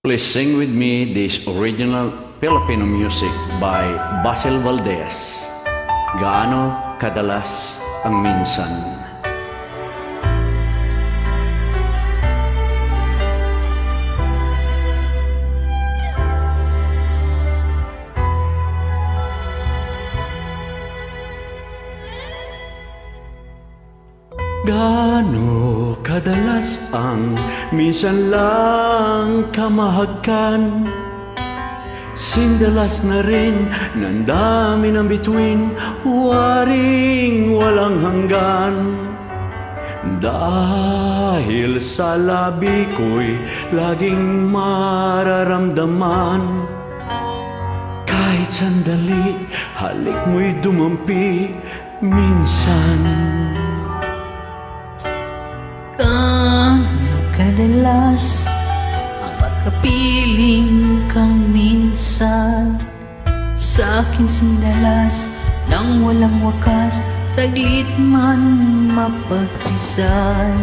Please sing with me this original Filipino music by Basil Valdez. Gaano kadalas ang minsan? Gaano kadalas ang minsan lang kamahagkan? Sindalas na rin ng dami ng bituin, waring walang hanggan. Dahil sa labi ko'y laging mararamdaman. Kahit sandali, halik mo'y dumampi minsan. Gaano kadalas ang makapiling kang minsan sa akin sindalas nang walang wakas, saglit man mapagpisan.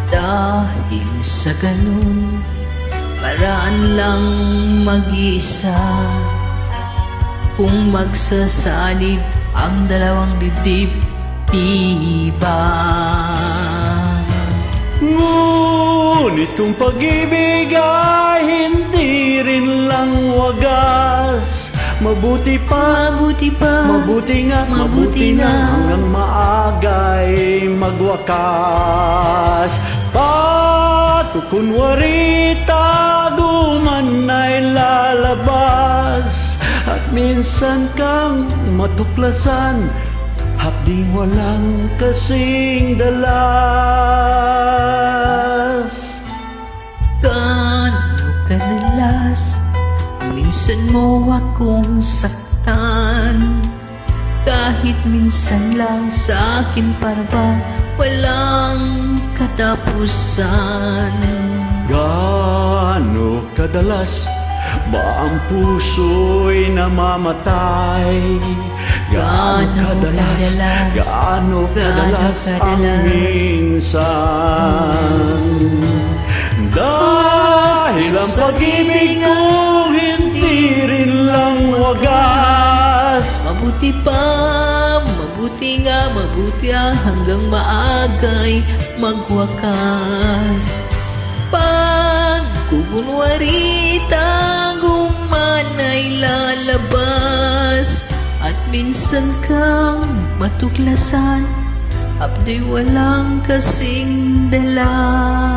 Dahil sa ganun, paraan lang mag-iisa. Kung magsasalib ang dalawang dibdib, diba? Ngunit kung pag-ibig ay hindi rin lang wagas, mabuti pa, Mabuti pa, mabuti nga hanggang maagay magwakas. Patukunwari tago man ay lalabas, at minsan kang matuklasan, hapdi walang kasing dalas. gaano kadalas minsan mo akong saktan, kahit minsan lang sa akin parang walang katapusan. Gaano kadalas ba ang puso'y namamatay? Gaano kadalas ang minsan? Dahil ang pag-ibig ko hindi rin lang wagas. Mabuti pa, mabuti nga, mabuti hanggang maagay magwakas. Pag kukunwari tago man ay lalabas, at minsan kang matuklasan, abdi walang kasing dalas.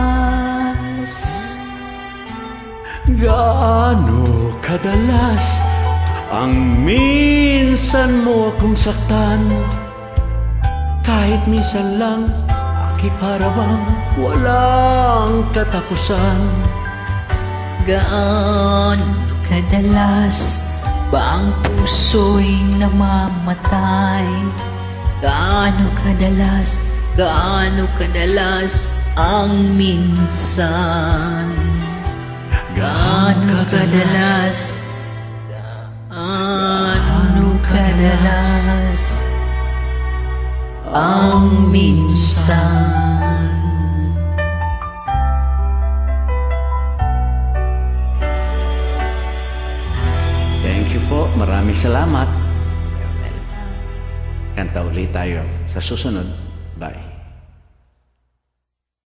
Gaano kadalas ang minsan mo akong saktan, kahit minsan lang akiparabang walang katapusan. Gaano kadalas ba ang puso'y namamatay? Gaano kadalas ang minsan? Gaano kadalas ang minsan? Thank you po, maraming salamat. Kanta ulit tayo sa susunod. Bye.